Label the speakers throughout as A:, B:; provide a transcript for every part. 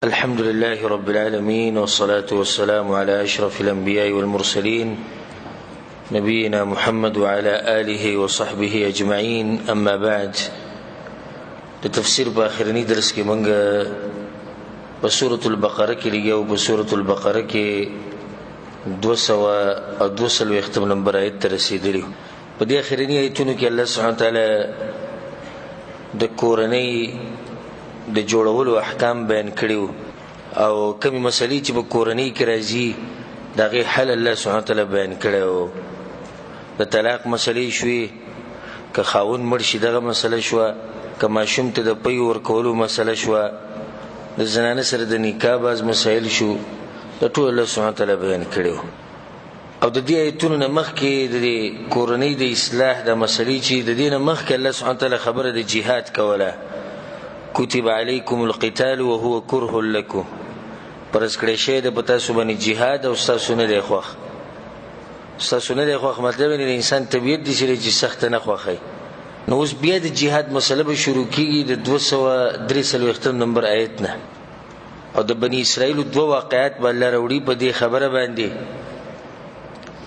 A: الحمد لله رب العالمين والصلاة والسلام على أشرف الأنبياء والمرسلين نبينا محمد وعلى آله وصحبه أجمعين. أما بعد، التفسير بآخرني درس کی منگا بسورة البقرة کی لگیو. بسورة البقرة کی 200 اختم نمبر آیت ترسیدلیو. په دې آخرنی آیتونو کې الله سبحانه وتعالی د کورنۍ د جوړولو احکام بیان کړیو او کمی مسلې چې په کورنۍ کې راځي دغه حل الله سبحانه وتعالی بیان کړیو. د طلاق مسلې شوې، که خاوند مړ شي دغه مسله شوه، که ماشوم ته د پی ورکولو مسله شوه، د زنانه سره د نکاح باز مسایل شو، د ټول الله سبحانه وتعالی بیان کړیو. او د دې آیتونو نه مخکې د کورنۍ د اصلاح د مسلې چې د دې نه مخکې الله سبحانه وتعالی خبره د جهاد کوله. کتب علیکم القتال وهو کره لکم، پرز کړی شوی د په تاسو باندې جهاد او ستاسو نه دی خوښ. ستاسو نه دی خوښ مطلب د انسان طبیعت دی چې سخت نه خوښي. نو اوس بیا د جهاد مسله به شروع کیږي د 243 نمبر آیت نه. او د بنی اسرائیل دوه واقعات به الله راوړي په دې خبره باندې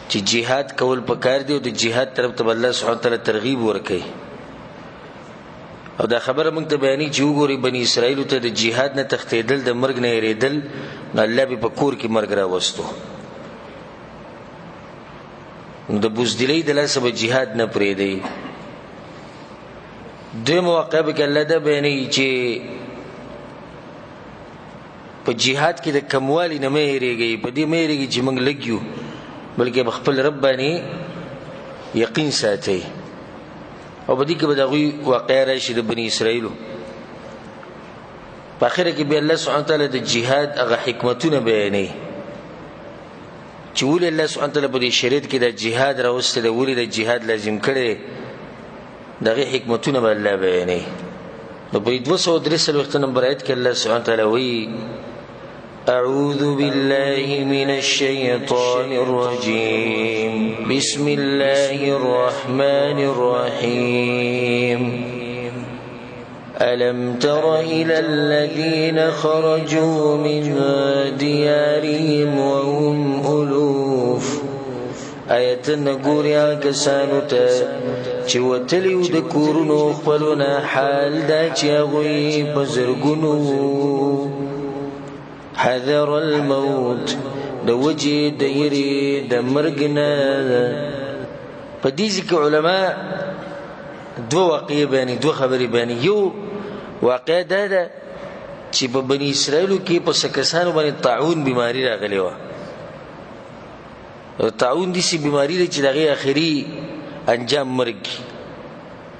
A: چې جهاد کول پکار دی او د جهاد طرف ته الله سبحانه وتعالی ترغیب ورکړي. او دا خبره موږ ته بیانې چې وګوري بنی اسرائیل ته د جهاد نه تښتېدل، د مرګ نه یریدل، نو الله به په کور کې مرګ راوستو. نو د بوزدلۍ د لاسه به جهاد نه پرېږدي. دویمه واقعه به کې الله دا بیانوي چې په جهاد کې د کموالي نه مه هېرېږئ. په دې مه هېرېږئ چې موږ لږ یو، بلکې په خپل رب باندې یقین ساتئ. او په دې کې به د هغوی واقعه راشي د بني اسرائیلو. په آخره کې به الله سبحانه وتعالی د جهاد هغه حکمتونه بیانوي چې ولې الله سبحانه وتعالی په دې شریعت کې د جهاد راوستی دی، ولې د جهاد لازم کړی، د هغې حکمتونه به الله بیانوي. نو په 243 نمبر آیت کې الله سبحانه وتعالی وایي: أعوذ بالله من الشيطان الرجيم بسم الله الرحمن الرحيم ألم تر إلى الذين خرجوا من ديارهم وهم ألوف. آیتنا ګوریا کسانو ته چې وتلیو د کورونو خپلونه، حال دا چې هغوی په زرګونو حذر الموت، د وجې د یری د مرګ نه. په دې کې علما دوه واقعې بیانوي، دوه خبرې بیانوي. یو واقعه دا ده چې په بني اسرائیلو کې په څه کسانو باندې طاعون بیماري راغلې وه. طاعون داسې بیماري ده چې د هغې آخري انجام مرګ.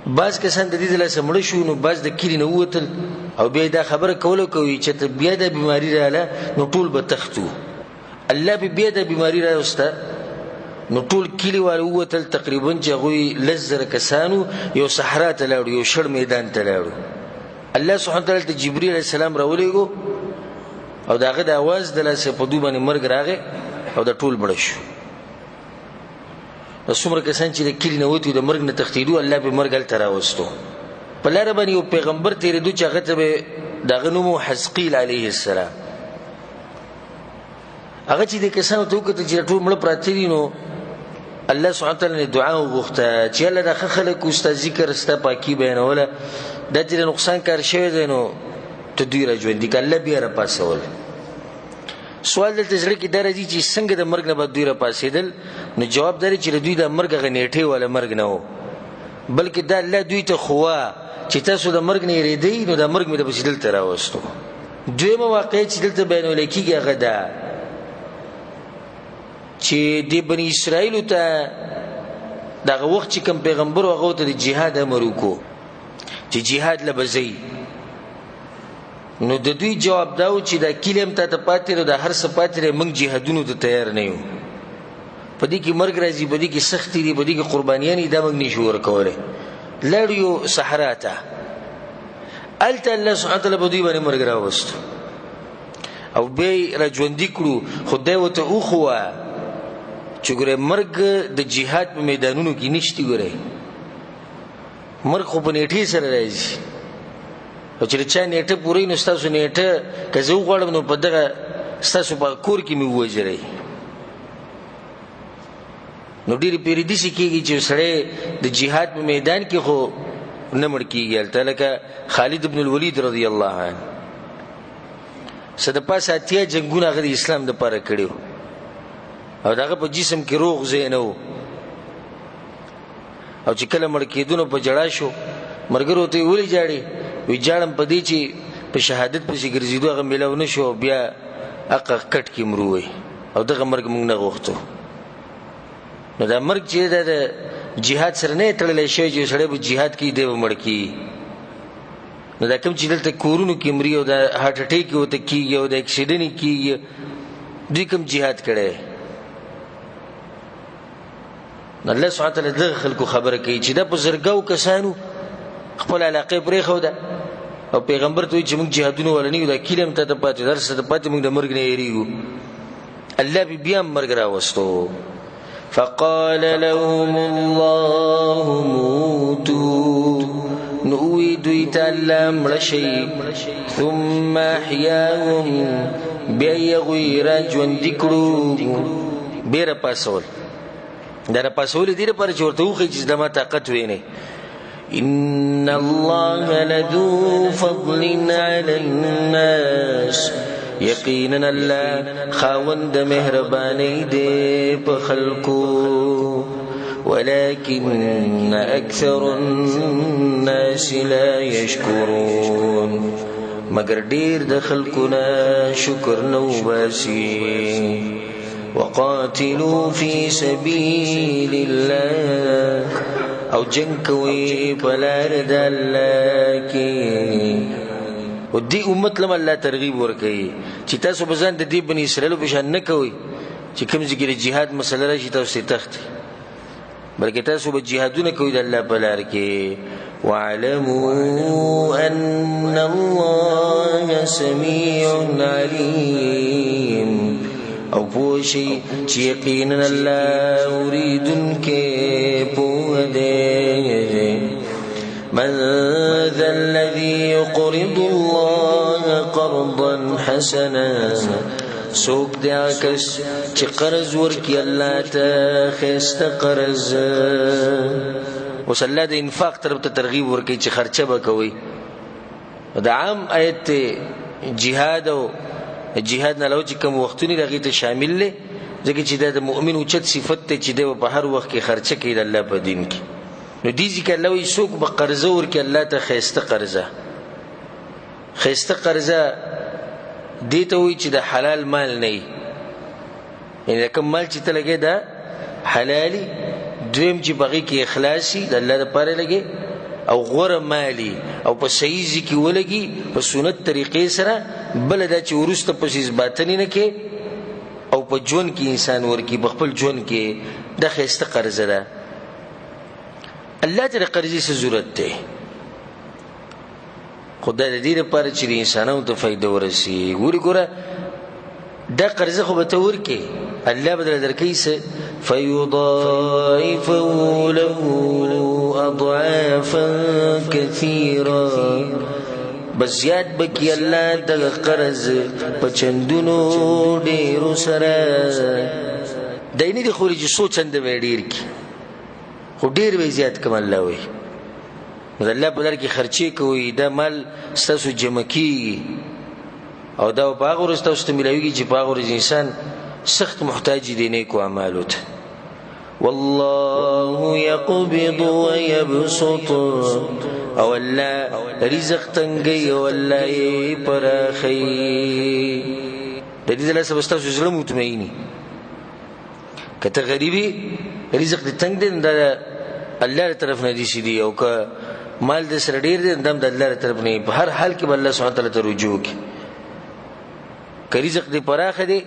A: بعض کسان د دې د لاسه مړه شو، نو بعض د کلي نه ووتل او بیا دا خبره کوله کوي چې ته بیا دا بیماري رااله نو ټول به تښتو. الله به بیا دا بیماري راوسته نو ټول کلي والا ووتل. تقریبا چې هغوی 10,000 کسانو یو صحرا ته لاړو، یو شړ میدان ته لاړو. الله سبحانه وتعالی ته جبرئیل علیه السلام راولېږو او د هغه د اواز د لاسه په دوی باندې مرګ راغی او دا ټول مړه شو. نو څومره کسان چې د کلي نه وتي د مرګ نه تښتېدو، الله به مرګ هلته راوستو. په لاره باندې یو پیغمبر تېرېدو چې هغه ته به د هغه نوم و حزقیل علیه السلام. هغه چې د کسانو ته وکتل چې ټول مړه پراته دي، نو الله سبحانه وتعالی نه دعا وغوښته چې الله دا ښه خلک و ستا ذکر ستا پاکي بیانوله، دا چې د نقصان کار شوی دی نو ته دوی را ژوندي که. الله بیا راپاڅول. سوال دلته زړه کې دا راځي چې څنګه د مرګ نه به دوی راپاڅېدل؟ نو جواب دا دی چې د دوی دا مرګ هغه نیټې والا مرګ نه و، بلکې دا الله دوی ته خوا چې تاسو د مرګ نه یېرېدئ، نو دا مرګ مې درپسې دلته راوستو. دویمه واقعه چې دلته بیانولی کېږي هغه ده چې د بني اسرائیلو ته دغه وخت چې کوم پیغمبر و هغه ته د جهاد امر وکړو چې جهاد له به ځئ. نو د دوی جواب دا و چې دا کلي هم تا ته پاتې دی، دا هر څه پاتې دی، موږ جهادونو ته تیار نه یو. په دې کې مرګ راځي، په دې کې سختي دي، په دې کې قربانیانې، دا موږ نشو ورکولی. لاړو یو صحرا ته، هلته الله سبحانه وتعالی په دوی باندې مرګ راوستو او بیا یې را ژوندي کړو. خو دی ورته وښوه چې ګورئ مرګ د جهاد په میدانونو کې نشته. ګورئ مرګ خو په نیټې سره راځي، او چې چا نیټه پوری نو ستاسو نیټه که زه وغواړم نو په دغه ستاسو په کور کې مې ووژرئ. نو ډېرې پیرې داسې کېږي چې سړی د جهاد په میدان کې خو نه مړ کېږي هلته، لکه خالد بن الولید رضی الله عنه څه د پاسه 80 جنګونه هغه د اسلام دپاره کړي وو او د هغه په جسم کې روغ ځای نه و، او چې کله مړ کېدو نو په ژړا شو. ملګرو ته یې ولې ژاړې؟ وی ژاړم په دې چې په شهادت پسې ګرځېدو هغه میلاو نه شو او بیا حقه کټ کې مرو وی او دغه مرګ موږ نه غوښتو. نو دا مرګ چې دا د جهاد سره نه تړلی شوی چې سړی به جهاد کوي دی به مړ کېږي. نو دا کوم چې دلته کورونو کې مري او دا هارټ اټیک یې ورته کېږي او د اکسیډنټ یې کېږي، دوی کوم جهاد کړی؟ الله سبحانه وتعالی دغه خلکو خبره کوي چې دا په زرګاو کسانو خپل علاقه پرېښوده او پیغمبر ته وایي چې موږ جهادونه ولا نه یو، دا کیله هم ته ته پاتې درس ته پاتې موږ د مرګ نه یېرېږو. الله بیا مرګ راوستو. فقال لهم الله موتوا، نو وی دوی ته الله مړه شئ، ثم احیاهم، بیا یې هغوی را ژوندي کړو. بیا راپاڅول، دا راپاڅول دې لپاره چې ورته وښیي چې زما طاقت وینئ. ان الله لذو فضل على الناس، یقینا الله خاوند مهربانی دی په خلقو، ولكن اکثر الناس لا یشکرون، مگر ډیر د خلقو نه شکر نه وباسي. وقاتلوا في سبيل الله، او جنگ کوي په لار د الله کې. او دې امت لم الله ترغیب ورکوي چې تاسو به ځان د دې بني اسرائیلو په شان نه کوئ چې کوم ځای کې د جهاد مسله راشي تاسو یې تښتئ، بلکې تاسو به جهادونه کوئ د الله په لار کې. واعلموا ان الله سميع عليم، او پوشی چې یقینا الله اوریدونکی پوه دی. من ذا الذي يقرض الله قرضا حسنا، څوک دی هغه کس چې قرض ورکړي الله ته ښایسته قرض. اوس الله د انفاق طرف ته ترغیب ورکوي چې خرچه به کوئ. د عام آیت جهاد او جهاد نه علاوه چې کوم وختونه هغې ته شامل دی، ځکه چې دا د مؤمن اوچت صفت دی چې دی په هر وخت کې خرچه کوي د الله په دین کې. نو دې ځکه الله وایي څوک به قرضه ورکړي الله ته ښایسته قرضه. ښایسته قرضه دې ته وایي چې د حلال مال نه وي، یعنې د کوم مال چې ته لګې دا حلالي، دویم چې په هغې کې اخلاص وي د الله دپاره لګې، او غوره مالی او په صحیح ځای کې ولګي په سنت طریقې سره. بله دا چې وروسته پسې اثباتنې نه کې او په ژوند کې انسان ورکي، په خپل ژوند کې، دا ښایسته قرضه ده. الله ته د قرضې څه ضرورت دی؟ خو دا د دې لپاره چې د انسانانو ته فایده ورسي. ګوره دا قرضه خو به ته ورکې، الله به درله درکوي څه؟ فیضاعفه له اضعافا کثیرا، بس زیات بکی الله دغه قرض په چندونو ډېرو سره. دی نه دي خوري چې څو چنده به یې ډېر کړي، خو ډېر به یې زیات کړم الله وایي. نو د الله په لار کې خرچې کوئ، دا مال ستاسو جمع کېږي او دا په هغه ورځ تاسو ته میلاویږي چې په هغه ورځ انسان سخت محتاج دی نیکو اعمالو ته. والله يقبض ويبسط، او الله رزق تنګي او الله یې پراخوي. د دې له سبب ستاسو زړه مطمئني. که ته غریبي رزق دې تنګ دی دا الله له طرف نه دي سي، او که مال دې سره ډېر دی دا د الله له طرف نه. په هر حال کې به الله سبحانه وتعالی ته رجوع وکړي. که رزق دې پراخه دی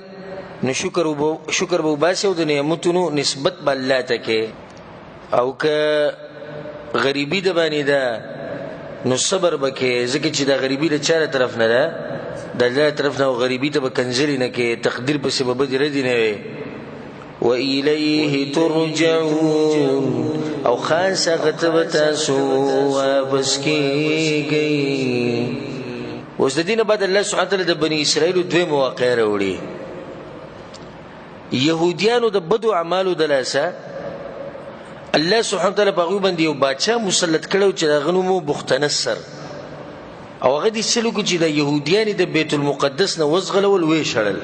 A: نو شکر به وباسي او د نعمتونو نسبت به الله ته کې. او که غریبي د باندې ده نو صبر به کې، ځکه چې دا غریبي د چا له طرف نه ده؟ د الله له طرف نه. او غریبي ته به کنځلې نه کې، تقدیر پسې به بدې ردې نه وي. وإلیه ترجعون، او خاص هغه ته به تاسو واپس کېږئ. اوس د دې نه بعد الله سبحانه وتعالی د بني اسرائیلو دوی مواقع راوړي. یهودیانو د بدو اعمالو د لاسه الله سبحانه وتعالی په هغوی باندې یو باچا مسلط کړو چې د هغه نوم و بختنصر، او هغه دې څه وکړو چې د یهودیانې د بیت المقدس نه وزغلول ویې شړل.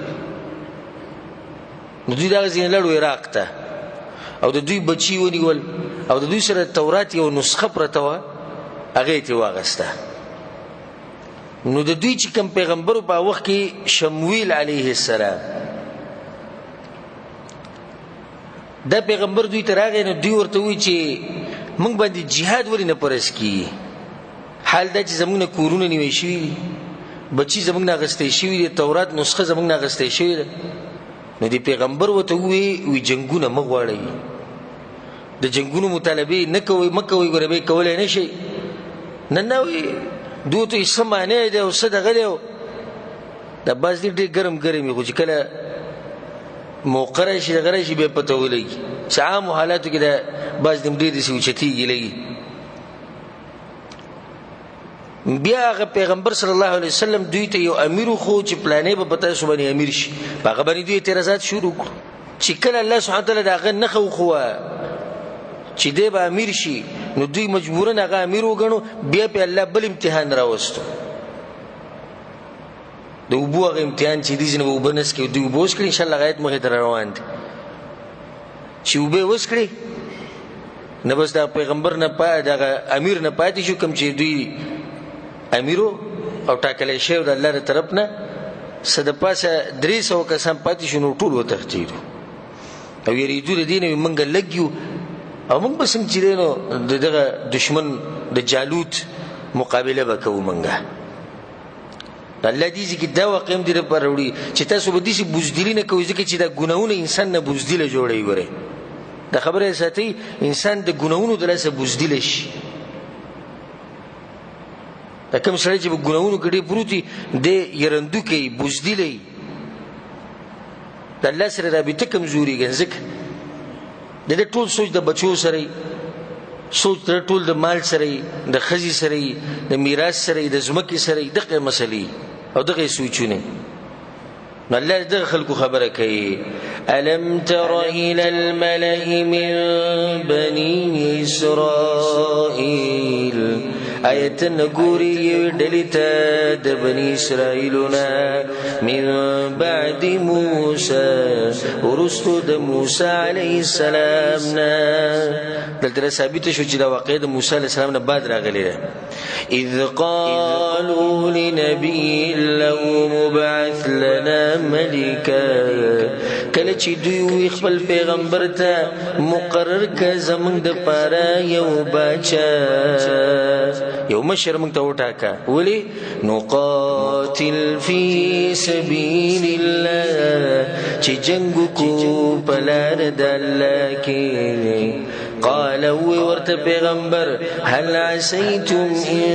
A: نو دوی دغه ځینې لاړو عراق ته او د دوی بچي ونیول او د دوی سره د تورات یو نسخه پرته وه هغه یې ترې واغسته. نو د دوی چې کوم پیغمبر په وخت کې شمویل علیه السلام، دا پیغمبر دوی ته راغی نو دوی ورته وایي چې موږ باندې جهاد ولې نه فرض کیږي، حال دا چې زموږ نه کورونه نیوی شوي دي، بچي زموږ نه اخیستی شوي دي، تورات نسخه زموږ نه اخیستی شوې ده. نو د پیغمبر ورته ووایي جنګونه مه غواړئ، د جنګونو مطالبې نه کوئ، مه کوئ، ګوره به یې کولی نه شئ. نه وایي دوی ته یې څه معنی دی او څه دغه دی. دا بعض دي ډېر ګرم ګرم وي، خو چې کله موقع راشي دغه راشي بیا پته ولګي چې عامو حالاتو کې دا بعض دې ډېر داسې اوچتېږي لګي. بیا هغه پیغمبر صلی الله علیه وسلم دوی ته یو امیر وښو چې پلانې به په تاسو باندې امیر شي. په هغه باندې دوی اعتراضات شروع کړو. چې کله الله سبحانه وتعالی د هغه نښه وښوه چې دی به امیر شي، نو دوی مجبورا هغه امیر وګڼو. بیا په الله بل امتحان راوستو، د اوبو هغه امتحان چې دي ځینې به اوبه نس کړي، دوی اوبه وس کړي، انشاءالله غایت مخې ته روان دي. چې اوبه یې وس کړي نه بس د پیغمبر نه دغه امیر نه پاتې شو، کوم چې دوی امیرو او ټاکلی شوی د الله له طرف نه څه د پاسه 300 کسان پاتې شو، نو ټول وتښتېدو او یریدو د دې نه موږ لږ یو او موږ به څنګه چې دی نو د دغه دشمن د جالوت مقابله به کوو. موږ الله دې ځکه دا واقع هم دې لپاره وړي چې تاسو به داسې بزدلي نه کوئ، ځکه چې دا ګناهونه انسان نه بزدله جوړوي. ګورئ دا خبره یې ساتئ، انسان د ګناهونو د لاسه بزدله شي. دا کوم سړی چې په ګناهونو کې ډېر پروت وي دی یرندو کوي، بزدله وي، د الله سره رابطه کمزورېږي. ځکه د دې ټول سوچ د بچو سره وي، سوچ د ټول د مال سره وي، د ښځې سره وي، د میراث سره وي، د ځمکې سره وي، دغه مسلې او دغه سوچونه. نو الله دغه خلکو خبره کوي. الم تر الى الملأ من بني اسرائيل، آیت نګوري یو ډلې ته د بني اسرائیلونه من بعد موسی، ورستو د موسی علیه السلام نه. دلته ثابت شو چې دا واقع د موسی علیه السلام نه بعد راغلی ده. اذ قالوا لنبي له مبعث لنا ملکا، کله چې دوی وی خپل پیغمبر ته مقرر که زمونږ د پاره یو باچا، یو مشر موږ ته وټاکه. ولې؟ نقاتل فی سبیل الله، چې جنګ وکړو په لار د الله کې. قال ورته پیغمبر هل عسیتم ان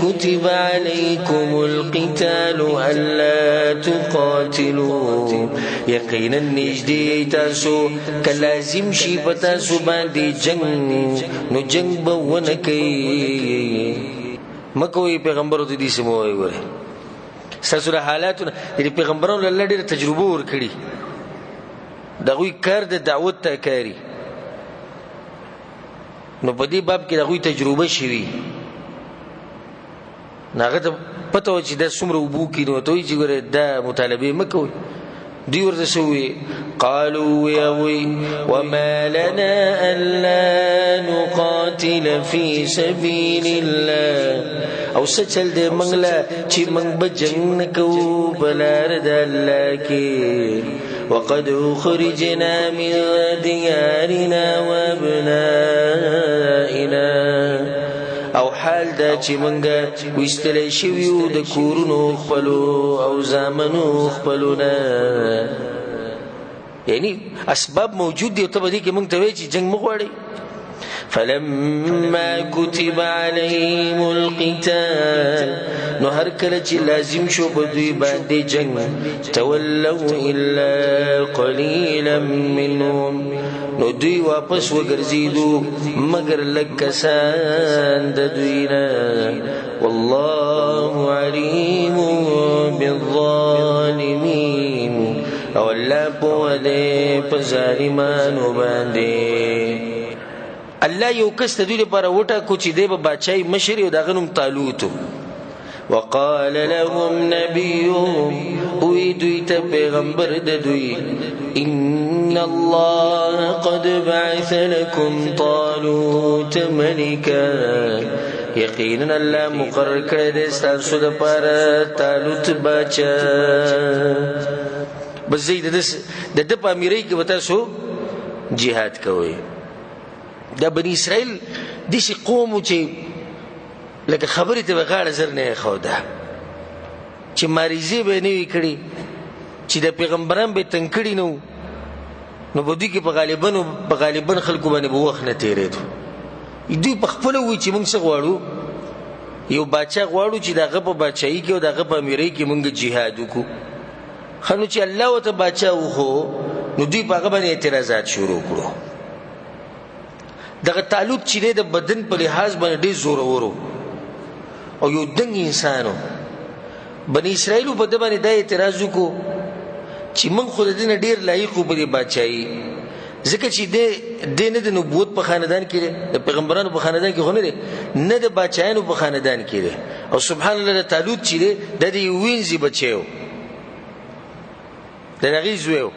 A: كتب علیکم القتال الا تقاتلوا، یقینا نږدې تاسو که لازم شي په تاسو باندې جنګ، نو جنګ به ونه کوي. مکوې پیغمبرو ته دې څه مه وایي. ګورئ ستاسو د حالاتو نه د پیغمبرانو الله ډېره تجربه ورکړي، د هغوی کار د دعوت ته کاري. نو په دې باب کې د هغوی تجربه شوي، نو هغه ته پته وه چې دا څومره اوبو کي، نو ورته وایي چې ګوره دا مطالبې مه کوئ. دوی ورته څه ووایي؟ قالوا وی وما لنا الا نقاتل في سبيل الله، او څه چل دی موږ له چې موږ به جنګ نه کوو په لار د الله کې. وقد اخرجنا من ديارنا وابنائنا، او حال دا چې موږ ویستلی شوي یو د کورونو خپلو او زامنو خپلونه. یعنی اسباب موجود دي او ته به دې کې موږ ته وایي چې جنګ مه غواړئ. فلما كتب عليهم القتال، نو هر کله چې لازم شو په دوی باندې جنگ، تولوا الا قليلا منهم، نو دوی واپس وګرځېدو مگر لږ کسان د دوی نه. والله علیم الله په دې په ظالمانو باندې. الله یو کس ته دوی لپاره وټاکو چې دی به بادشاهي مشر او دغه نوم طالوت. وقال لهم نبيهم وی دوی ته پیغمبر د دوی ان الله قد بعث لكم طالوت ملكا یقینا الله مقرر کړی دی ستاسو لپاره طالوت بادشاه. بس زید د په امیرۍ کې به تاسو جهاد کوئ. دا بني اسرائیل داسې قوم چې لکه خبرې ته به غاړه زر نه ښوده چې ماریزې به یې نه وي کړي چې د پیغمبران به یې تنګ کړي نه نو په دوی کې په غالبا خلکو باندې به وخت نه تېرېدو. دوی په خپله وایي چې موږ څه غواړو؟ یو باچا غواړو چې د هغه په باچایي کې او د هغه په امیرۍ کې موږ جهاد وکړو. ښه نو چې الله ورته باچا وښو نو دوی په هغه باندې اعتراضات شروع کړو. دغه طالوت چې دی د بدن په لحاظ باندې ډېر زورور او یو دنګ انسان و. بني اسرائیلو په ده باندې دا اعتراض وکړو چې موږ خو د دې نه ډېر لایق وو په دې باچایي ځکه چې دی نه د نبوت په خاندان کې دی د پیغمبرانو په خاندان کې خو نه دی نه د باچایانو په خاندان کې دی او سبحان الله د طالوت چې دی دا د یو وینځي بچی و د هغې زوی و.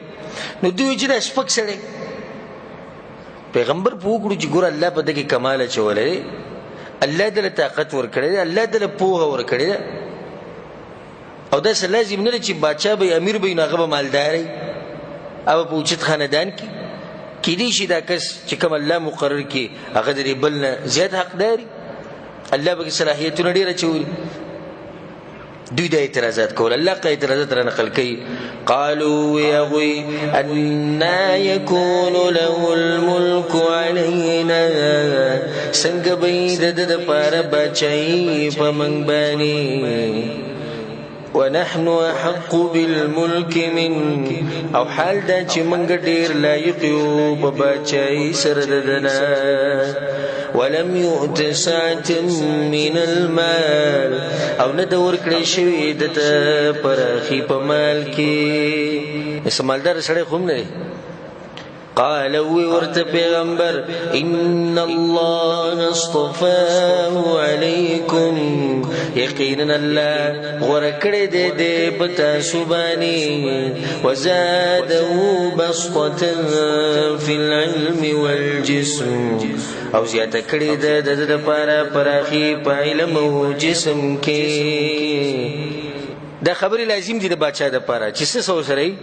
A: نو دوی وایي چې دا سپک سړی پیغمبر په وکړو چې ګوره الله په ده کې کمال اچولی دی الله دله طاقت ورکړی دی الله دله پوهه ورکړې ده او داسې لازم نه دی چې باچا به امیر به وي نو هغه به مالدار وي او په اوچت خاندان کې کیدای شي دا کس چې کوم الله مقرر کړي هغه د بل نه زیات حقدار وي الله به صلاحیتونه ډېر اچولي. دوی دا اعتراضات کول. الله که اعتراضات را نقل کوي قالوا يغوي أنا يكون له الملك علينا څنګه به د ده دپاره باچایي په موږ باندې ونحن احق بالملك منك او حال دا چې موږ ډېر لایق یو په باچایي سره د ده نه ولم يؤت سعة من المال او نه ده ورکړی شوي ده ته پراخي په مال کې. مالدار سړی خو هم نه دی. قال ورته پیغمبر ان الله اصطفاه عليكم یقینا الله غوره کړی دی په تاسو باندې وزاده بسطة في العلم والجسم او زیاته کړی دی د ده دپاره پراخي په علم او جسم کې. دا خبرې لازم دي د باچا دپاره چې څه ورسره وي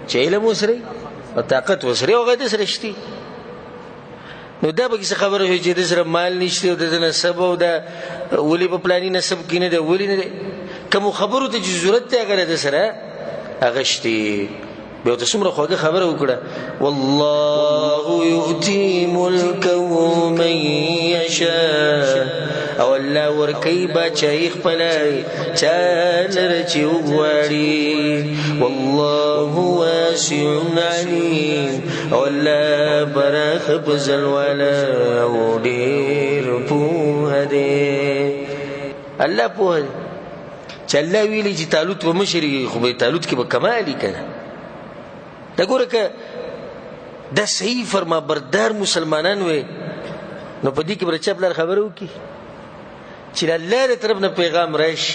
A: چې علم ورسره وي او طاقت وسره او غته سره شتي. نو دا به څه خبره وي چې د سره مال نشته او د نسب او د ولي په پلاني نسب کې نه دی ولي نه دی کوم خبرو ته چې ضرورت ته هغه د سره هغه شتي. به ته څومره خوږه خبره وکړه والله يؤتي ملكه من يشاء او الله ورکی باچایي خپله چاله چې وغواړي والله واسع علیم او الله پراخ په ځلواله او ډېر پوهه دی. الله پوهه دی چې الله ویلي چې طالوت به مشر وي خو به طالوت کې به کمال وي که نه. دا ګوره که دا صحیح فرمانبردار مسلمانان وی نو په دې کې به د چا پلار خبره وکړي چې د الله د طرف نه پیغام راشي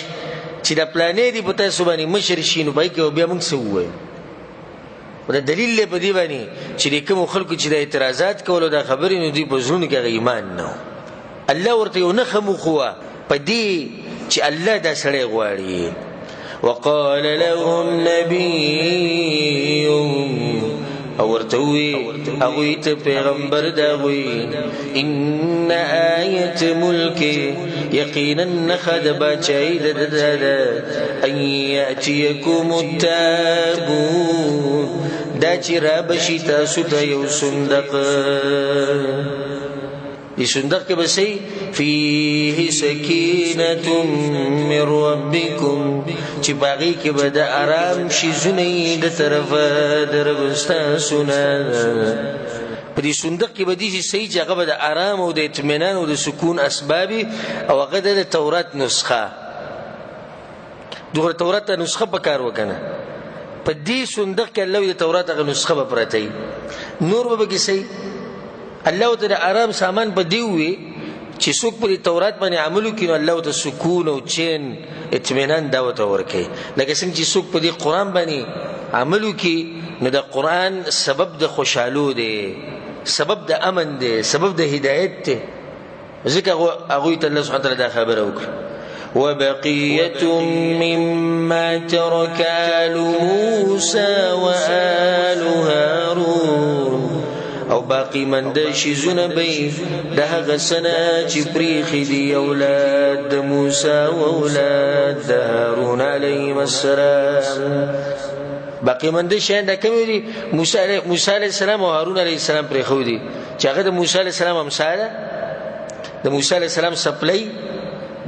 A: چې دا پلانې دي په تاسو باندې مشر شي نو پای کې بیا موږ څه ووایو. دا دلیل دی په دې باندې چې د کومو خلکو چې د اعتراضات کول او دا خبرې نو دوی په زړونو کې هغه ایمان نه و. الله ورته یو نښه وښوه په دې چې الله دا سړی غواړي. وقال لهم نبيهم او ورتوي هغوی ته پیغمبر داوی ان آیت ملک یقینا نخد باچای د ان یأتیکم التابوت دا چې را بشي تاسو ته یو صندوق دی صندوق کې بسې فيه سکینة من ربکم چې باغی کې به د آرام شیزونه د طرفه د رب ستاسو نه په دې صندوق کې به دې شي چې هغه به د آرام او د اطمینان او د سکون اسباب او هغه د تورات نسخه دغه تورات نسخه په کار وکنه په دې صندوق کې الله د تورات هغه نسخه به پرته وي نور به پکې صحیح الله ته د آرام سامان په دې وي چې څوک په تورات باندې عمل وکړي نو الله ته سکون او چین اطمینان دا ورته ورکوي لکه څنګه چې څوک په دې قرآن باندې عمل وکړي نو د قرآن سبب د خوشحالو دی سبب د امن دی سبب د هدایت دی ځکه هغوی ته الله سبحانه وتعالی دا خبره وکړه وبقية مما ترك آل موسى وآل هارون او باقی مند شیزونه بی د هغه سنه چې پریخي دي اولاد د موسی او اولاد د هارون علیهم السلام باقی مند شین د کوم دي موسی علیه السلام او هارون علیه السلام پریخو دي چې هغه د موسی علیه السلام امثال د موسی علیه السلام سپلای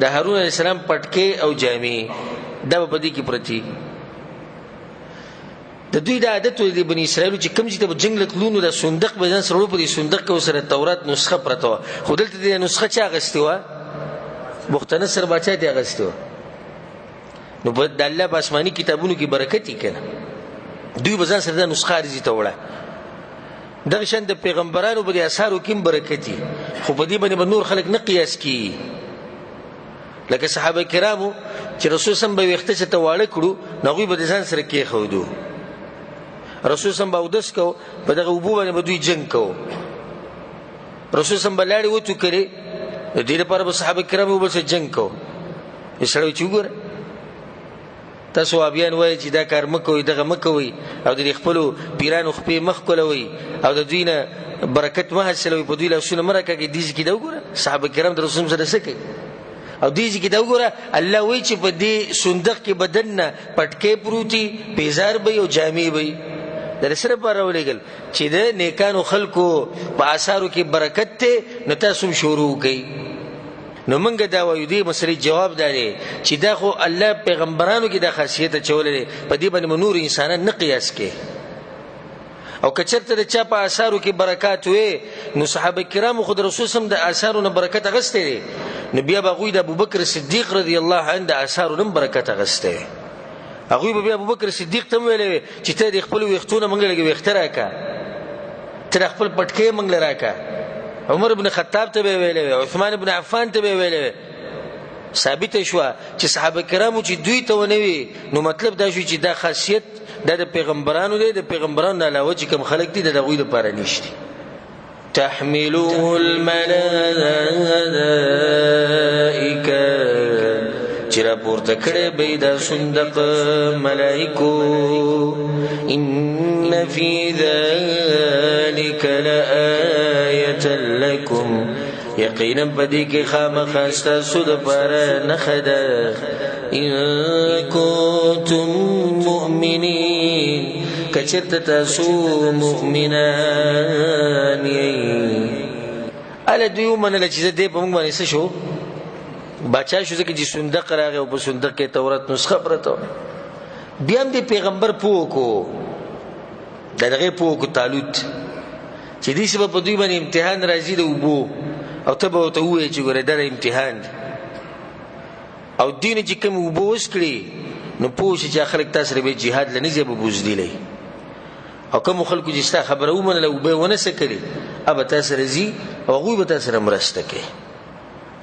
A: د هارون علیه السلام پټکي او جامې دا په دې کې پرتی د دوی د عادت د بنی اسرائیل چې کوم چې ته جنگ لتلونو د صندوق به ځان سره په دې صندوق کې سره تورات نسخه پرته و خو دلته د نسخه چا غستې و مختنصر بچا ته غستې و نو د الله په آسماني کتابونو کې برکت یې کنه دوی به ځان سره د نسخه ارزي ته وړه دغه شان د پیغمبرانو په اثارو کې برکت خو په دې باندې نور خلک نه قیاس کی لکه صحابه کرامو چې رسول سم به وخت ته واړه کړو نو به ځان سره کې خودو رسول سم باودس کو په دغه وبو باندې بدوی جنگ کو رسول سم بلاړي وته کړي د دې لپاره به صحابه کرامو به جنگ کو یسړو چې وګوره تاسو ابيان وای چې دا کار مکوې دغه مکوې او د خپل پیرانو خپې مخ کولوي او د دوی نه برکت ما حاصلوي په دوی له سونه مرکه کې دیږي کې دا وګوره صحابه کرام د رسول سره سکه او دیږي کې دا وګوره الله وای چې په دې صندوق کې بدن نه پټکې پروتي بیزار به او جامې به در سره پر ولېګل چې د نیکانو خلکو په آثارو کې برکت ته نو تاسو شروع کړئ نو موږ دا وایو دې مسلې جواب دی چې دا خو الله پیغمبرانو کې د خاصیت چولې په دې باندې نور انسانان نه قیاس کې او کچرته د چا په آثارو کې برکات وي نو صحابه کرام خو د رسول سم د آثارو نه برکت غسته نو بیا به د ابوبکر صدیق رضی الله عنه د آثارو نه برکت غسته هغه به ابوبکر صدیق ته ویلې چې ته د خپل وختونه منګ لګي وخت راکا ته خپل پټکې منګ لراکا عمر ابن خطاب ته ویلې عثمان ابن عفان ته ویلې ثابت شو چې صحابه کرامو چې دوی ته ونوي نو مطلب دا شو چې دا خاصیت د پیغمبرانو دی د پیغمبرانو علاوه چې کوم خلک دي د غوی لپاره نشته تحمله الملائکه چرا پورته کړه به د صندوق ملائکو ان فی ذلک لآیه لکم یقینا بدی کې خامخاسته سود پر نخدا ان کنتم مؤمنین کچرت تاسو مؤمنان ال دیو من له چې دې په موږ باندې څه شو بچا شو چې صندوق راغی او په صندوق کې تورات نسخه پرته بیا هم د پیغمبر پوکو دغه پوکو طالوت چې دې سبب په دوی باندې امتحان راځي د وبو او ته به ته وې چې ګوره دا امتحان دی او دین چې کوم وبو وسکړي نو پوه چې خلک تاسو لري jihad لنی زه به بوزدلی او کوم خلکو چې ستا خبره ومنله وبه ونه سکري اب تاسو رزي او غوي به تاسو مرسته کوي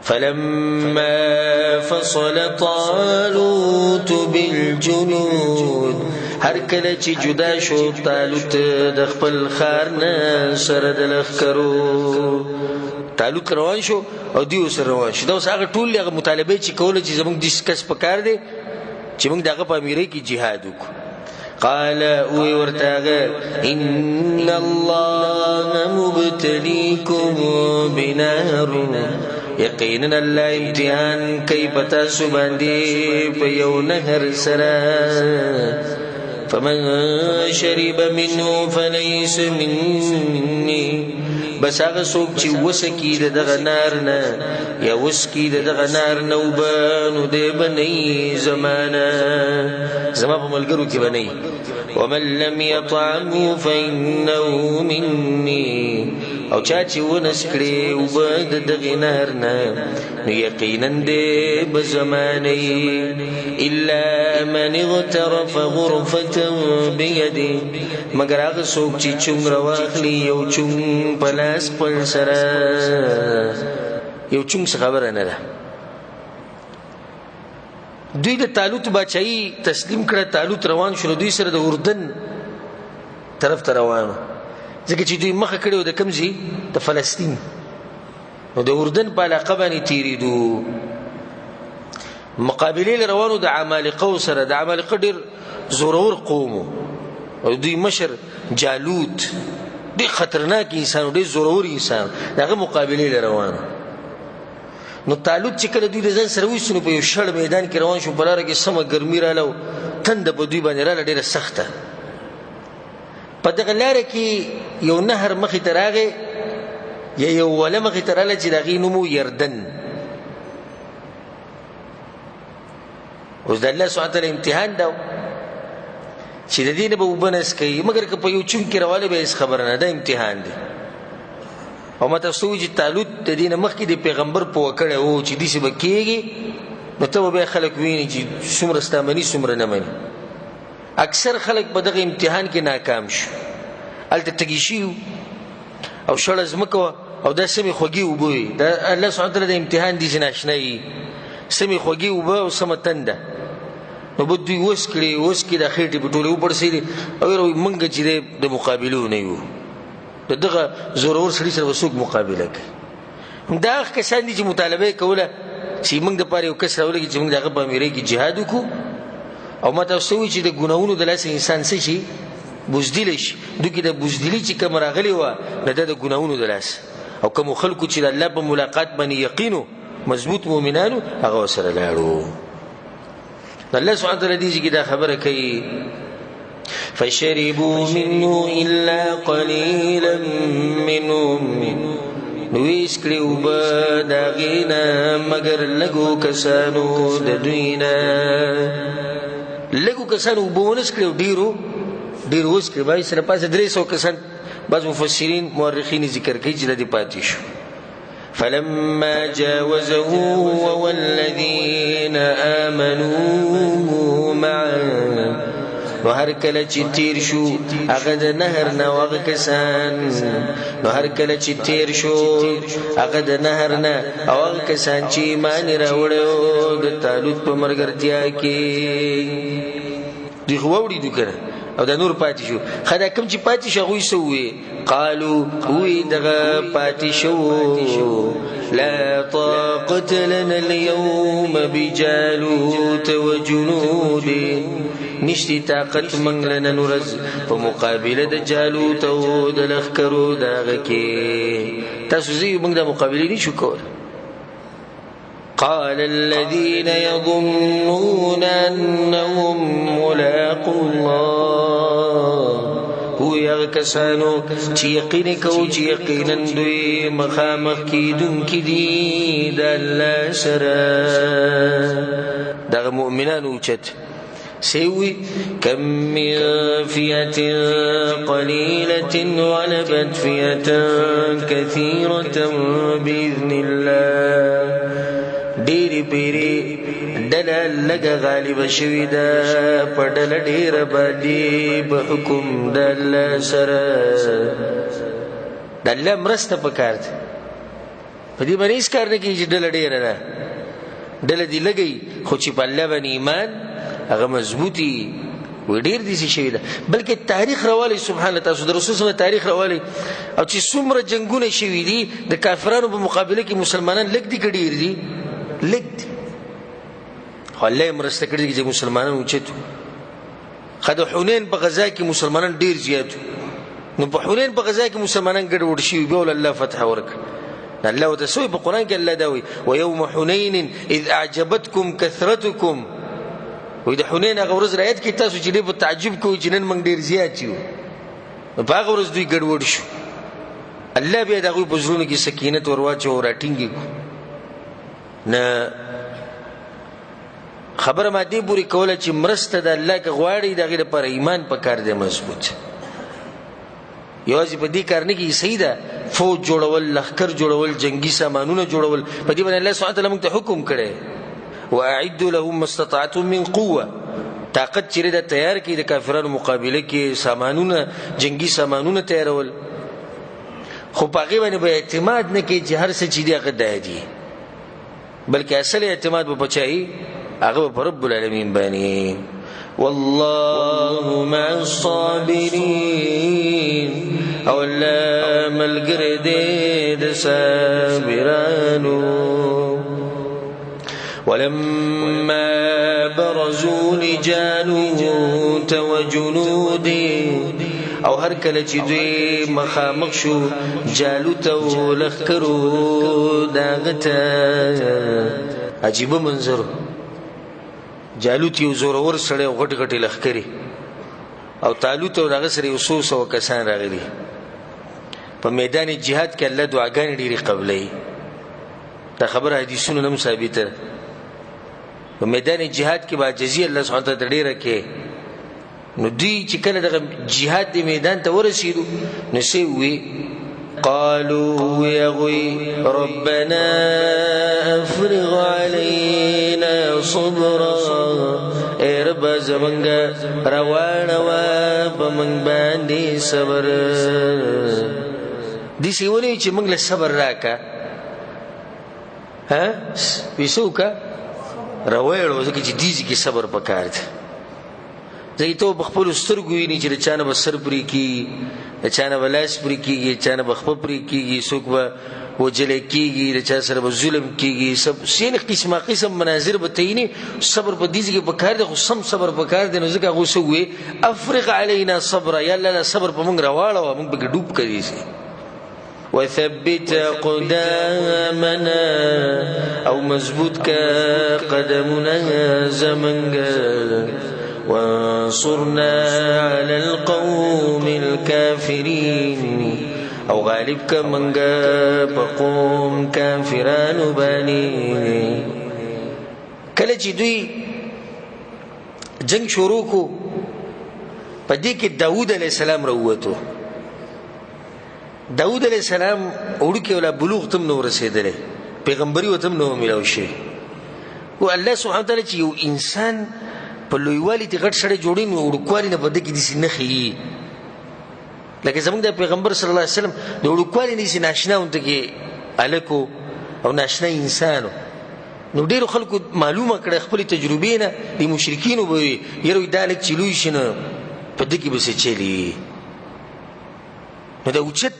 A: فلما فصل طالوت بالجنود هر کله چې جدا شو طالوت د خپل خار نه سره د لخرو طالوت روان شو او دیو سره روان شو دا اوس هغه ټول هغه مطالبه چې کوله چې زموږ ډیسکس پکار دي چې موږ دغه په امیري کې jihad وکړو قال وی ورتاغه ان الله مبتليكم بنار یقینا الله امتحان کوي پتا سو باندې په یو نهر سره فمن شرب منه فليس مني بس هغه څوک چې وسکی دغه نار نه یا وسکی دغه نار نه وبانو دی بني زمانه زما په ملګرو کې بني ومن لم يطعمه فإنه مني او چا چې ونسکړي وبد دغه نار نه یقینا دی بزمانه الا من اغترف غرفة بيده مگر هغه څوک چې چونګ راواخلي یو چونګ په لاس خپل سره یو چونګ څه خبره نه ده. دوی د طالوت بادشاہي تسلیم کړه. طالوت روان شو دوی سره د اردن طرف ته روانو ځکه چې دوی مخه کړي و د کوم ځای د فلسطین نو د اردن په علاقه باندې تیریدو. مقابلې روانو د عمالقه سره. د عمالقه ډېر زورور قوم او دوی مشر جالوت ډېر خطرناک انسان ډېر زورور انسان دغه مقابلې روانو. نو طالوت چې کله دوی د ځان سره وایستو نو په یو شړ میدان کې روان شو. په لاره کې سمه ګرمي راله او تنده په دوی باندې راله ډېره سخته. په دغه لاره کې یو نهر مخې ته راغی یا یو وله مخې ته راله چې د هغې نوم و یردن. اوس د الله سبحانه تعالی امتحان ده چې د دې نه به اوبه نه څښئ مګر که په یو چونګ کې راوالی به هېڅ خبره نه ده امتحان دی. او ما تاسو وایي چې طالوت د دې نه مخکې د پیغمبر پوه کړی و چې داسې به کېږي نو ته به بیا خلک ویني چې څومره ستا مني څومره نه مني. اکثر خلک په دغه امتحان کې ناکام شو. هلته تږي شي او شړه ځمکه وه او دا سمې خوږې اوبه وي. دا الله سبحانه تعالی د امتحان داسې ناشنا وي سمې خوږې اوبه او سمه تنده. نو به دوی وس کړي دا خېټې په ټولې وپړسېدې او ویل موږ چې دی د مقابلو نه یو د دغه زورور سړي سره به څوک مقابله کوي. همدا هغه کسان دي چې مطالبه یې کوله چې موږ دپاره یو کس راولږي چې موږ د هغه په امیرۍ کې جهاد وکړو. او ما تاسو وایي چې د ګناهونو د لاسه انسان څه شي بزدلی شي. دوی کې د بزدلي چې کوم راغلې وه نه ده د ګناهونو د لاسه. او کومو خلکو چې د الله په ملاقات باندې یقین مضبوط مؤمنانو هغه ورسره لاړو. الله سبحانه تعالی دې کې دا خبره کوي فشربوا منه الا قليلا منهم نویس کړي اوبه د هغې نه مګر لږو کسانو د دوی نه. لږو کسانو اوبه ونه څښکړي او ډېرو وڅښکړي. بعضې سره پاسه 300 کسان بعض مفسرین مورخین ذکر کوي چې د دې پاتې شو. فلما جاوزه هو والذين آمنوا معه نو هر کله چې تیر شو هغه د نهر نه او هغه کسان نو هر کله چې تیر شو هغه د نهر نه او هغه کسان چې ایمان یې راوړی د طالوت په ملګرتیا کې دوی خو واوړېدو که نه او دا نور پاتې شو. ښه دا کوم چې پاتې شو هغوی څه وویې قالو وی دغه پاتې شو لا طاقة لنا اليوم بجالوت وجنوده نشتی طاقت منګ له نن ورځ په مقابله د جالوت او د لښکرو د هغه کې تاسو زه موږ د مقابلې نشو کولی. قال الذين يظنون أنهم ملاقو الله هو هغه کسانو چې یقین کوي چې یقینا دوی مخامخ کیدونکي دي د الله سره. دغه مؤمنان اوچت سوي كم من فئة قليلة غلبت فئة كثيرة بإذن الله ډېرې پیرې ډله لږه غالبه شوې ده په ډله ډېره باندې په حکم د الله سره. د الله مرسته پکار ده. په دې باندې هېڅ کار نه کوي چې ډله ډېره ده. ډله دې لږی خو چې په الله باندې ایمان هغه مضبوطي وی ډېر داسې شوي ده. بلکې تاریخ راوالی سبحان الله تاسو د رسول صلی تاریخ راوالی او چې څومره جنګونه شوي دي د کافرانو په مقابله کې مسلمانان لږ دي که ډېر دي لږ دي. خو الله یې مرسته کړې دي چې مسلمانان اوچت وو. ښه د حنین په غزا کې مسلمانان ډېر زیات وو. نو په حنین په غزا کې مسلمانان ګډوډ شوي بیا الله فتح ورکړه. الله ورته سوی په قرآن کې الله دا وایي ویوم حنین اذ اعجبتکم کثرتکم وی د حنین هغه ورځ رایت کې تاسو چې ډېر په تعجب کوئ چې نن موږ ډېر زیات یو. په هغه ورځ دوی ګډوډ شو. الله بیا د هغوی په زړونو کې سکینت ور واچوه او راټینګ یې کړو. نه خبره ما دې پورې کوله چې مرسته د الله که غواړئ د هغې لپاره ایمان پکار دی مضبوط. یوازې په دې کار نه کې صحیح ده فوج جوړول لښکر جوړول جنګي سامانونه جوړول په دې باندې الله سبحانه تعالی موږ ته حکم کړی واعدوا لهم ما استطعتم من قوه طاقت چیرې د تیار کړي د کافرانو مقابله کې سامانونه جنگي سامانونه تیارول خو په هغې باندې به اعتماد نه کوي چې هر څه چې دي هغه دا دي بلکې اصل اعتماد به په چا وي هغه به په رب العالمین باندې والله مع الصابرین او الله ملګری دی د صابرانو ولما برزوا لجالوت وجنوده او هر کله چې دوی مخامخ شو جالوت او لښکرو داغه ته عجیبه منظر جالوت یو زورور سړی او غټ غټ لښکرې او طالوت او دغه سره یو څو سوه کسان راغلي په میدان جهاد کې الله دعاګانې ډېرې قبلوي دا خبره حدیثونو نه ثابته په میدان جهاد کې به عاجزي الله سبحانه وتعالی ډېره کوي نو دوی چې کله دغه جهاد د میدان ته ورسېدو نو څه ووي قالوا يغوي ربنا افرغ علينا صبرا اے رب زمنګ روانوا په من باندې صبر دي سی ولې چې موږ له صبر راکا ها وسوکا روایړو ځکه چې دیږي کې صبر پکار دی ځکه ته په خپل سترګو ویني چې چانه به سر پرې کیږي چانه به لاس پرې کیږي چانه به خپه پرې کیږي څوک به وجلی کیږي چا سره به ظلم کیږي سب سین قسمه قسم مناظر به تعیني صبر په دې کې پکار دی خو سم صبر پکار دی نو ځکه هغه وسوي افرغ علينا صبر یا الله صبر په موږ راواړو موږ به ډوب کړي شي وثبت قدامنا او مضبوط کا قدمنا زمنګ وانصرنا على القوم الكافرين او غالب کا منګه په قوم کافرانو باندې کله چې دوی جنگ شروع کو په دې کې داوود علیه السلام راووتو داود علیہ السلام وړوکی ولا بلوغ تم نو رسیدلی پیغمبري وتم نو ملاو شي او الله سبحانه وتعالی چې یو انسان په لویوالي ته غټ سړی جوړي نو وړوکوالي نه بده کې دي نخي لکه زمونږ د پیغمبر صلی الله علیه وسلم د وړوکوالي نه ناشنا ونته کې الکو او ناشنا انسانو نو ډیرو خلکو معلومه کړه خپل تجربې نه د مشرکینو به یره دالک چلوي شنه په دې کې به څه چلی نو دا اوچت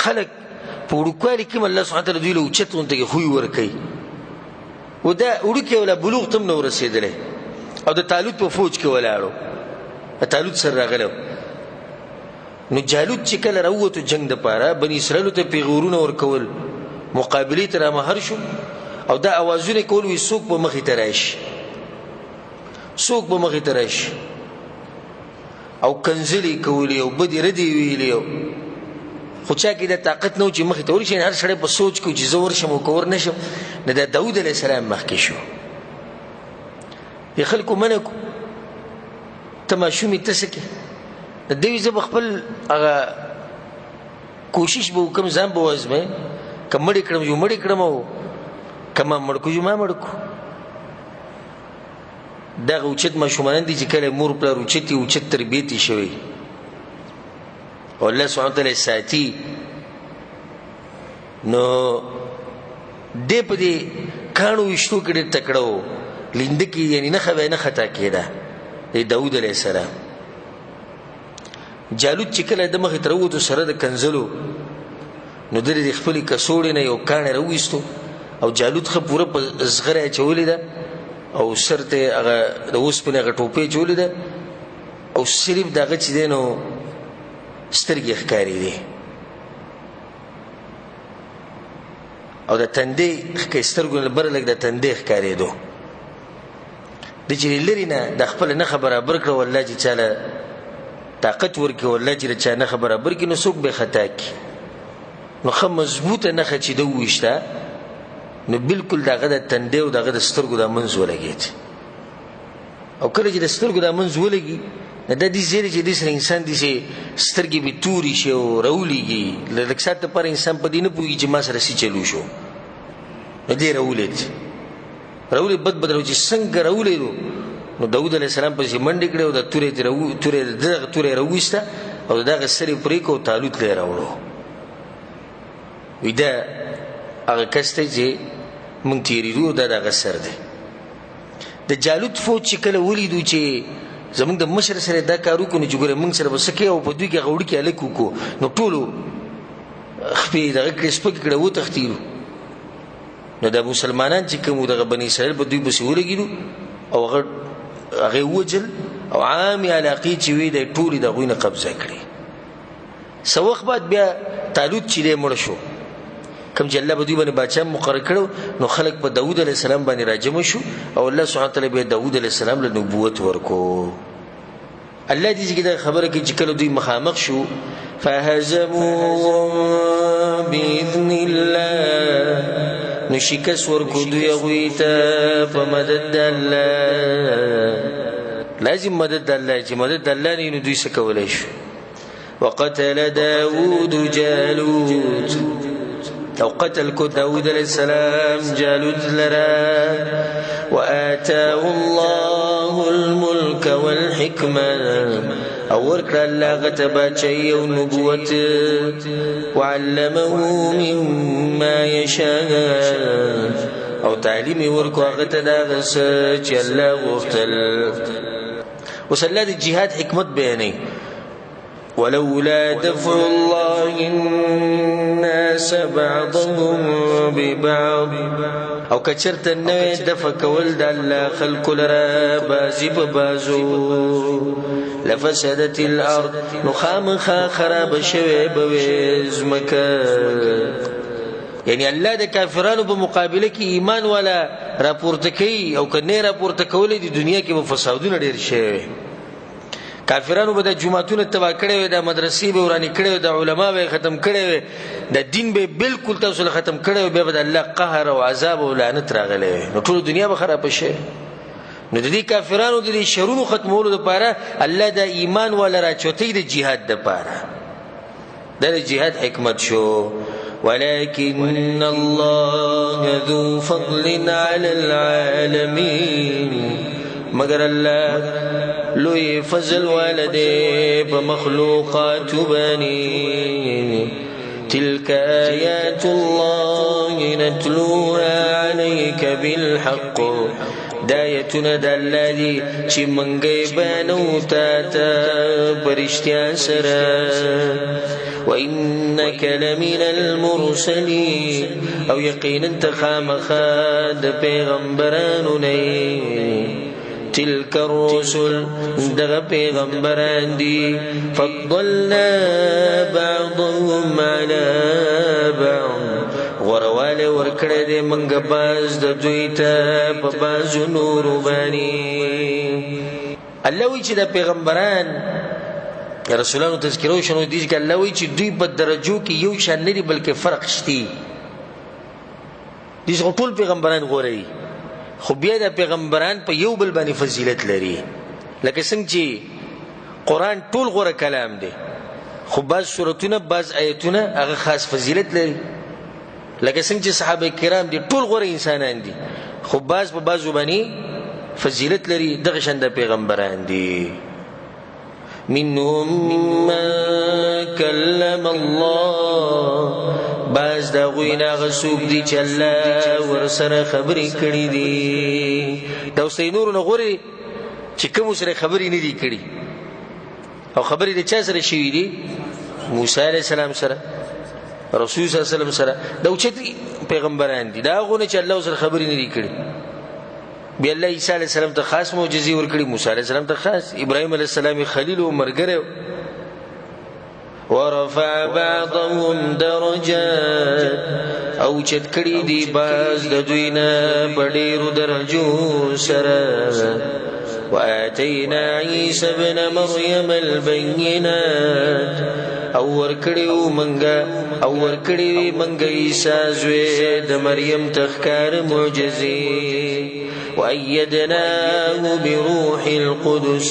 A: خلق په وړوکوالي کې الله سبحانه وتعالی دوی له اوچت غونډه کې خوی ورکوي و دا وړوکی ولا بلوغ تم نو رسېدلی او د طالوت په فوج کې ولاړو طالوت سره راغلی نو جالوت چې کله راووتو جنگ دپاره بني اسرائیلو ته پیغورونه ورکول مقابلې ته رامهر شو او دا اوازونه کول وي څوک به مخې ته راشي څوک به مخې ته راشي او کنځلې کولې او بدې ردې ویلې خو چا کې د طاقت نه و چې مخې ته ورشي هر سړی په سوچ کې چې زه ورشم او که ور نشم نه د داود علیه السلام مخکې شو د خلکو منع کو ته ماشومې ته څه کې د دوی زه به خپل هغه کوشش به وکړم ځان به وازمه که مړې کړم یو مړې کړم او که ما مړ کو یو ما مړ کو دغه اوچت ماشومان دي چې کله مور پلار اوچتي اوچت تربیت شوی او الله سبحانه وتعالی ساتي نو دې په دې کانو وشتو کې ډېر تکړه و لیند کې یعنی نه خبره نه خطا کېده د داود علیه السلام جالوت چې کله د مخې ته راووتو سره د کنځلو نو د خپلې کڅوړې نه یو کاڼی راویستو او جالوت ښه پوره په زغره اچولې ده او سر ته هغه د اوسپنې هغه ټوپۍ اچولې ده او صرف دغه چې دی نو سترګې ښکارېدې او د تندې سترګو نه بره لږ د تندې ښکارېدو د چې لرې نه د خپله نښه برابر کړه والله چې چاله طاقت ورکړي والله چې د چا نښه برابر کړي نو څوک به یې خطا کړي نو ښه مضبوطه نښه چې ده وویشته نو بالکل دغه د تندې او دغه د سترګو د منځ ولګېد او کله چې د سترګو د منځ ولګي دا دې زیری چې دې سره انسان دې سترګې به تورې شي او راولېږي لږ ساعت دپاره انسان په دې نه پوهېږي چې ما سره څه چلو شو نو دې راولېد بد راولېد چې څنګه راولېدو نو داود علیه السلام پسې منډې کړې او د تورې راوویسته او د دغه سر یې پرې کړ او تالوت له یې راوړو. وایي دا هغه کس دی چې موږ تېرېدو او دا د هغه سر دی. د جالوت فوج چې کله ولیدو چې زموږ د مشر سره دا کار وکړو نو چې ګوره موږ سره به څه کوي او په دوی کې هغه وړوکي هلک وکړو نو ټولو خپې دغه کړې سپکې کړه وتښتېدو. نو د مسلمانان چې کوم دغه بني اسرائیل په دوی پسې ولګېدو او هغه ووجل او عامې علاقې چې وې دی ټولې د هغوی نه قبضه کړې. څه وخت بعد بیا طالوت چې دی مړ شو، کوم چې الله په دوی باندې باچا مقرر کړو نو خلک په داود علیه السلام باندې راجمع شو او الله سبحانه وتعالی بیا داود علیه السلام له نبوت ورکو. الله دې چې دا خبره کوي چې کله دوی مخامخ شو فهزموهم باذن الله، نو شکست ورکو دوی هغوی ته په مدد د الله. لازم مدد د الله، چې مدد د الله نه نو دوی څه کولی شو. وقتل داود جالوت، او قتل کو داود علیہ السلام جالوت لرا. وآتاه الله الملك والحكمة، او ورکړه الله غته باچائی او نبوت. وعلمه مما يشاء، او تعلیم ورکو هغه ته دا څه چې الله غوښتل. اوس الله د جهاد حکمت بیانوي. ولولا دفع الله الناس بعضهم ببعض، او کچرته نوې دفع کول د الله خلکو لره بعضې په بعضو لفسدت الارض، نو خامخا خرابه شوې به وې ځمکه. یعنی الله د کافرانو په مقابله کې ایمان والا راپورته کوي او که نه راپورته کولی د دنیا کې به فسادونه ډېر شوي. کافرانو به د جوماتونه تباه کړی وي، د مدرسې به ورانې کړی وي، د علما به یې ختم کړی وي، د دین به یې بلکل تاسو له ختم کړی وي، بیا به د الله قهر او عذاب او لعنت راغلی وي، نو ټوله دنیا به خرابه شي. نو د دې کافرانو د دې شرونو ختمولو دپاره الله د ایمان والا راچوتی د جهاد دپاره. دا د جهاد حکمت شو. ولكن الله ذو فضل على العالمين، مگر الله لوی فضل والده په مخلوقات باندې. تلك آيات الله نتلوها عليك بالحق، دایتونه د الله دي چې منګې بیانو تا ته په رښتیا سره. وإنك لمن المرسلين، او یقینا ته خامخا د پیغمبرانو نه. تلك الرسل، دغه پیغمبران دي. فضلنا بعضهم على بعض، غرواله ورکړه دې منګ باز د دوی ته په بازو نور باندې. الله وی چې د پیغمبران رسولانو تذکرو شنو دي چې الله وی چې دوی په درجو کې یو شان نه دي بلکې فرق شته. دي ټول پیغمبران غوري، خو بیا د پیغمبران په یو بل باندې فضیلت لري. لکه څنګه چې قرآن ټول غوره کلام دی، خو بعض سورتونه بعض آیتونه هغه خاص فضیلت لري. لکه څنګه چې صحابه کرام دي ټول غوره انسانان دي، خو بعض په بعضو باندې فضیلت لري. دغه شان د پیغمبران دي. منهم من کلم الله، باز دا غوینا غسوک دی چې الله ورسره خبرې کړي دي. دا اوس نور نه غوري چې کوم سره خبرې نه دي کړي، او خبرې د چا سره شوي دي؟ موسی علیه السلام سره، رسول صلی الله علیه وسلم سره. دا اوچتي پیغمبران دي، دا غونه چې الله سره خبرې نه دي کړي. بیا الله عیسی علیه السلام ته خاص معجزې ورکړي، موسی علیه السلام ته خاص، ابراهیم علیه السلام خلیل او مرګره. ورفع بعضهم درجات، او چت کړي دي باز د دوی نه په ډېرو درجو سره. وآتینا عیسی ابن مریم البینات، او ورکړي منګه عیسی زوی د مریم تخکار معجزې. وأيدناه بروح القدس،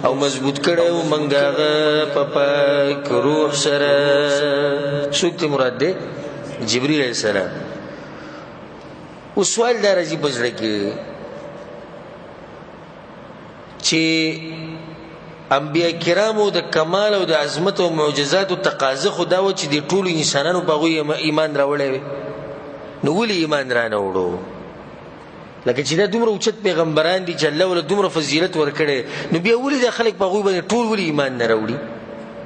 A: او مضبوط کړو منګه په پاک روح سره. څوک ته مراد ده؟ جبرئیل علیہ السلام. او سوال دا راځي په زړه کې چې انبیاء کرامو د کمال او د عظمت او معجزات او تقاضا خدا و چې د ټولو انسانانو په غوي ایمان راوړی نو ولې ایمان را نه وړو لکه چې دا دومره اوچت پیغمبران دي چې الله ول دومره فضیلت ورکړي نو بیا ولې د خلک په غوي باندې ټول ولې ایمان نه راوړي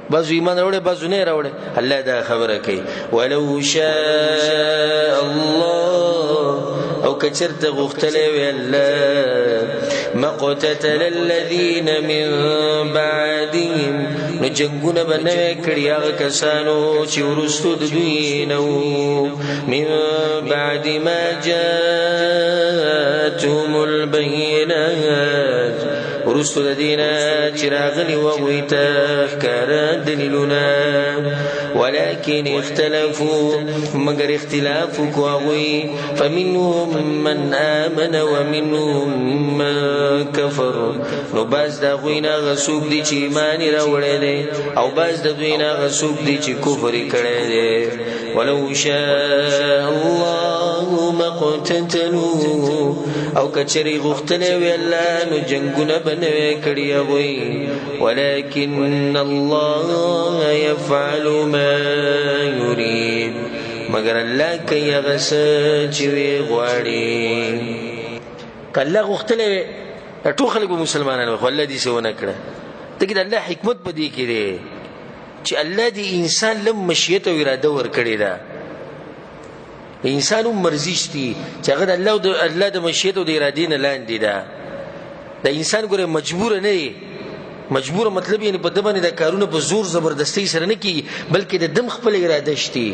A: بعضو ایمان راوړي بعضو نه راوړي الله دا خبره کوي ولو شاء الله او کچرت غختلی وی الله مقتتل الذين من بعدهم نو جنگونه بنوي کړي هغه کسانو چې ورستو د دوی نو من بعد ما جاءتهم البينات ورستو د دینه چې راغلي وغوی ته ښکاره دلیلونه ولكن اختلفوا مگر اختلاف وکوي فمنهم من آمن ومنهم من كفر نو باز دا غوینا غسوک دی چې ایمان راوړی دی او باز د دوینا غسوک دی چې کفر کړی دی ولو شاء الله مقتتلوا او کچری غختلی وی الله نو جنگونه بنوي کړی وي ولكن الله يفعل ما يريد مگر الله کوي هغه څه چې وی غواړي کله غختلی ټول خلک مسلمانانو خو الله دې څه ونه کړه ته کې د الله حکمت په دې کې دی چې الله دې انسان لم مشیت او اراده ور کړی دا انسان مرزیش دي چې هغه الله د مشیت او د ارادې نه لاندې ده د انسان ګوره مجبور نه دی مجبور مطلب یعنی په دمنه د کارونه په زور زبردستی سره نه کی بلکې د دم خپل اراده شتي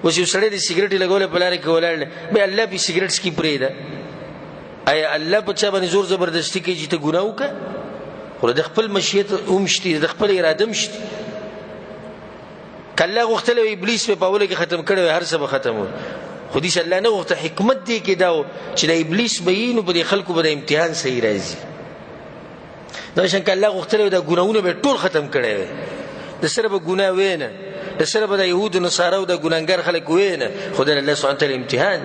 A: اوس یو سړی د سیګریټ لګول په لار کې ولاړ به الله په سیګریټ سکي پرې ده ایا الله په چا باندې زور زبردستی کوي چې ته ګناه وکړه خو د خپل مشیت اومشتي د خپل اراده مشتي کله غختل ابلیس په پاوله کې ختم کړو هر څه به ختم خو دې الله نه وخت حکمت دی کې دا چې د ابلیس بینو په خلکو باندې امتحان صحیح راځي دا څنګه الله غختل د ګناونه به ټول ختم کړي د سره به ګناه وینه د سره به د يهود او نصارو د ګناګار خلک وینه خدای الله سبحانه تعالی امتحان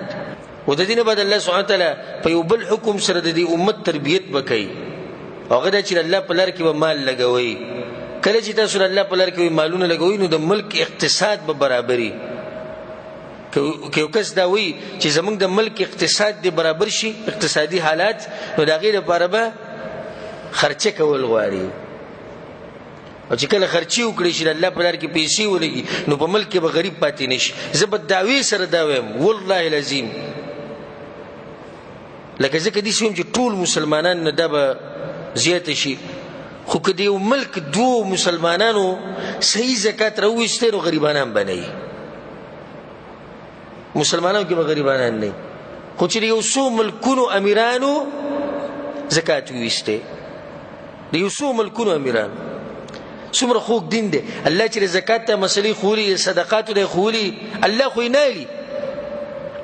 A: و د دینه بعد الله سبحانه تعالی په یو بل حکم سره د دې امت تربیت وکړي هغه د چې الله په لار کې به مال لګوي کله چې تاسو الله په لار کې مالونه لګوي نو د ملک اقتصاد به برابري که کس دا وی چې زمونږ د ملک اقتصاد دی برابر شي اقتصادي حالات نو دا غیر لپاره به خرچه کول غواړي او چې کله خرچي وکړي چې الله په لار کې پیسې ولګي نو په ملک کې به غریب پاتې نشي زبد داوی سره دا وایم والله العظیم لکه ځکه دي چې ټول مسلمانان نه دا به زیات شي خو که دی ملک دو مسلمانانو صحیح زکات راوښته نو غریبانان بنئ مسلمانانو کې به غریبانان نه خو چې یو څو ملکونو امیرانو زکات وښته دی یو څو ملکونو امیران څومره خوږ دین دی الله چې زکات ته مسلې خوري صدقات ته خوري الله خو نه لري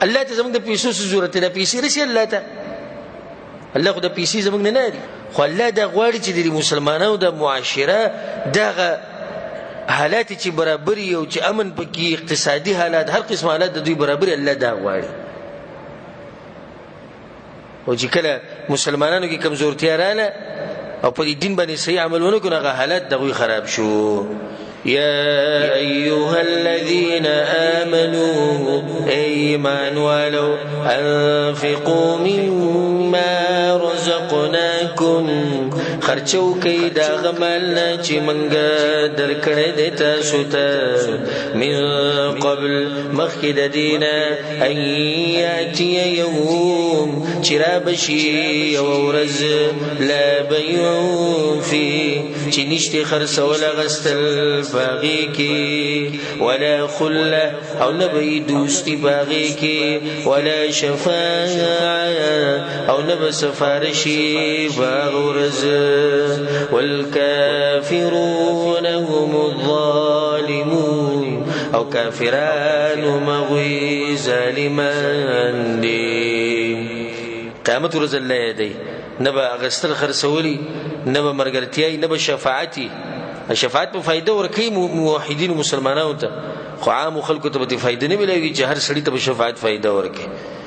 A: الله ته زموږ د پیسو ضرورت نه پیسې رسي الله ته الله خو د پیسې زموږ نه لري خو الله دا غواړي چې د مسلمانانو د معاشره دغه حالات چې برابر یو چې امن پکې اقتصادي حالات هر قسم حالات د دوی برابر الله دا غواړي او چې کله مسلمانانو کې کمزورتیا رااله او په دین باندې صحیح عمل ونه کړي هغه حالات دغه خراب شو يا أيها الذين آمنوا إيمان ولو أنفقوا مما رزقناكم خرچو کئی دا غمالنا چی منگا در کرده تاسو تا من قبل مخید دینا ان یاتی یوم چرا بشی ورز لا بیعون فی چی نشتی خرس ولا غستل باغی کی ولا خله او نبی دوستی باغی کی ولا شفاعه او نبی سفارشی باغ ورز والكافرون هم الظالمون او کافران مغوی ظالمان دی قیامت ورځ الله دی نبا اغستل خرسولی نبا مرګرتیای نبا شفاعتی شفاعت په فائدہ ورکړي موحدین مسلمانانو ته خو عام خلکو ته به فائدہ نه ملوي چې هر سړی ته شفاعت فائدہ ورکړي